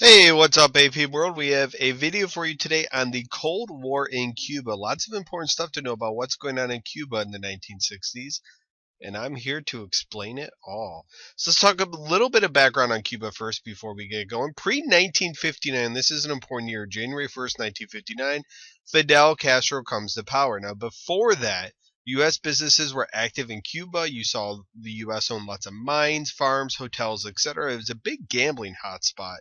Hey, what's up, AP World? We have a video for you today on the Cold War in Cuba. Lots of important stuff to know about what's going on in Cuba in the 1960s, and I'm here to explain it all. So let's talk a little bit of background on Cuba first before we get going. Pre-1959, this is an important year, January 1st, 1959, Fidel Castro comes to power. Now, before that, U.S. businesses were active in Cuba. You saw the U.S. own lots of mines, farms, hotels, etc. It was a big gambling hotspot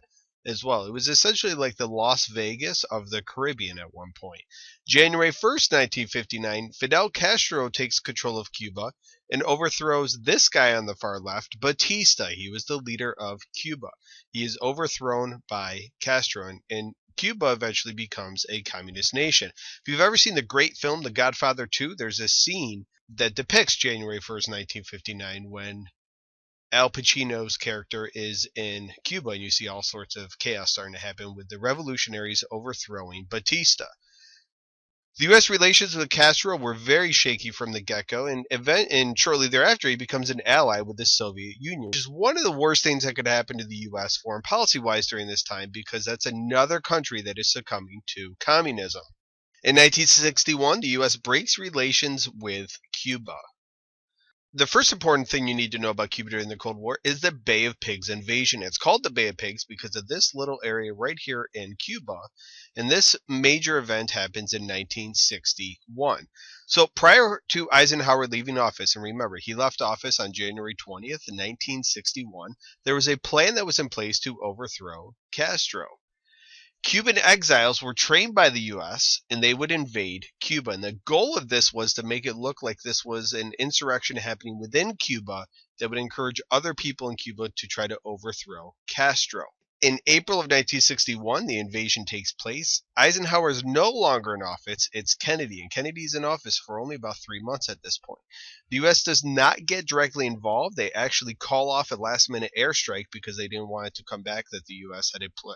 as well. It was essentially like the Las Vegas of the Caribbean at one point. January 1st, 1959, Fidel Castro takes control of Cuba and overthrows this guy on the far left, Batista. He was the leader of Cuba. He is overthrown by Castro, and Cuba eventually becomes a communist nation. If you've ever seen the great film The Godfather 2, there's a scene that depicts January 1st, 1959, when Al Pacino's character is in Cuba, and you see all sorts of chaos starting to happen with the revolutionaries overthrowing Batista. The U.S. relations with Castro were very shaky from the get-go, and shortly thereafter he becomes an ally with the Soviet Union, which is one of the worst things that could happen to the U.S. foreign policy-wise during this time, because that's another country that is succumbing to communism. In 1961, the U.S. breaks relations with Cuba. The first important thing you need to know about Cuba during the Cold War is the Bay of Pigs invasion. It's called the Bay of Pigs because of this little area right here in Cuba, and this major event happens in 1961. So prior to Eisenhower leaving office, and remember, he left office on January 20th, 1961, there was a plan that was in place to overthrow Castro. Cuban exiles were trained by the U.S. and they would invade Cuba. And the goal of this was to make it look like this was an insurrection happening within Cuba that would encourage other people in Cuba to try to overthrow Castro. In April of 1961, the invasion takes place. Eisenhower is no longer in office. It's Kennedy, and Kennedy's in office for only about 3 months at this point. The U.S. does not get directly involved. They actually call off a last-minute airstrike because they didn't want it to come back that the U.S.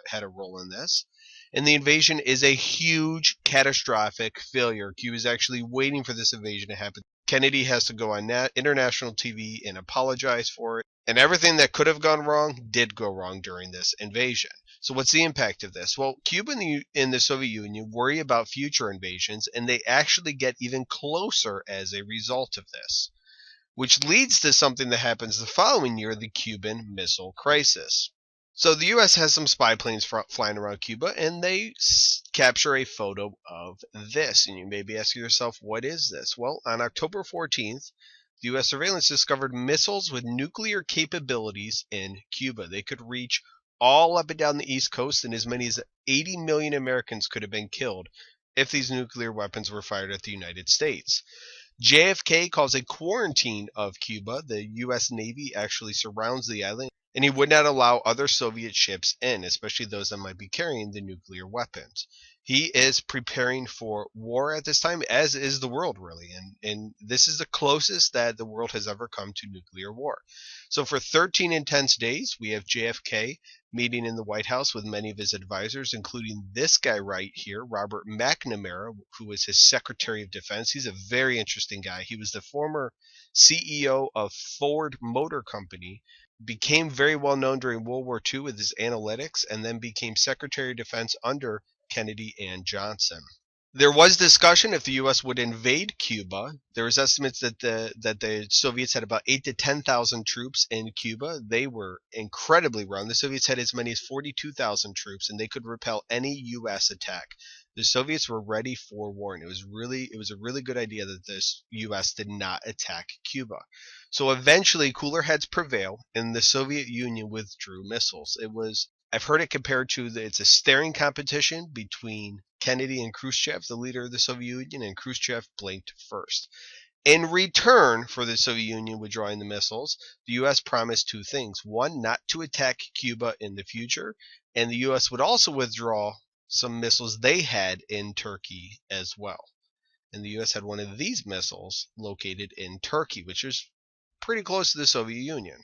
had a role in this. And the invasion is a huge, catastrophic failure. Cuba is actually waiting for this invasion to happen. Kennedy has to go on international TV and apologize for it. And everything that could have gone wrong did go wrong during this invasion. So what's the impact of this? Well, Cuba and the Soviet Union worry about future invasions, and they actually get even closer as a result of this, which leads to something that happens the following year, the Cuban Missile Crisis. So the U.S. has some spy planes flying around Cuba, and they capture a photo of this. And you may be asking yourself, what is this? Well, on October 14th, the U.S. surveillance discovered missiles with nuclear capabilities in Cuba. They could reach all up and down the East Coast, and as many as 80 million Americans could have been killed if these nuclear weapons were fired at the United States. JFK calls a quarantine of Cuba. The U.S. Navy actually surrounds the island, and he would not allow other Soviet ships in, especially those that might be carrying the nuclear weapons. He is preparing for war at this time, as is the world, really. And this is the closest that the world has ever come to nuclear war. So for 13 intense days, we have JFK meeting in the White House with many of his advisors, including this guy right here, Robert McNamara, who was his Secretary of Defense. He's a very interesting guy. He was the former CEO of Ford Motor Company, became very well known during World War II with his analytics, and then became Secretary of Defense under Kennedy and Johnson. There was discussion if the U.S. would invade Cuba. There was estimates that the Soviets had about 8,000 to 10,000 troops in Cuba. They were incredibly wrong. The Soviets had as many as 42,000 troops, and they could repel any U.S. attack. The Soviets were ready for war, and it was a really good idea that the U.S. did not attack Cuba. So eventually, cooler heads prevail, and the Soviet Union withdrew missiles. I've heard it compared to it's a staring competition between Kennedy and Khrushchev, the leader of the Soviet Union, and Khrushchev blinked first. In return for the Soviet Union withdrawing the missiles, the U.S. promised two things. One, not to attack Cuba in the future, and the U.S. would also withdraw some missiles they had in Turkey as well. And the U.S. had one of these missiles located in Turkey, which is pretty close to the Soviet Union.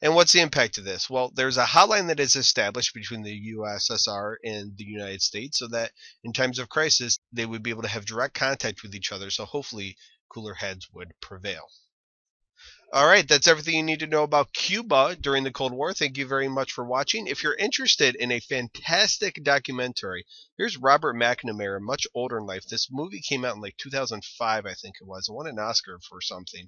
And what's the impact of this? Well, there's a hotline that is established between the USSR and the United States so that in times of crisis, they would be able to have direct contact with each other, so hopefully cooler heads would prevail. All right, that's everything you need to know about Cuba during the Cold War. Thank you very much for watching. If you're interested in a fantastic documentary, here's Robert McNamara, much older in life. This movie came out in like 2005, I think it was. It won an Oscar for something.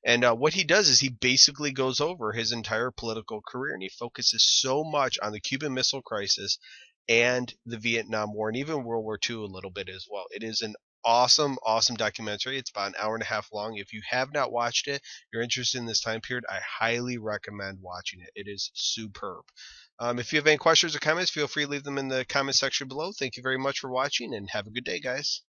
And what he does is he basically goes over his entire political career, and he focuses so much on the Cuban Missile Crisis and the Vietnam War, and even World War II a little bit as well. It is an awesome, awesome documentary. It's about an hour and a half long. If you have not watched it, you're interested in this time period, I highly recommend watching it. It is superb. If you have any questions or comments, feel free to leave them in the comment section below. Thank you very much for watching, and have a good day, guys.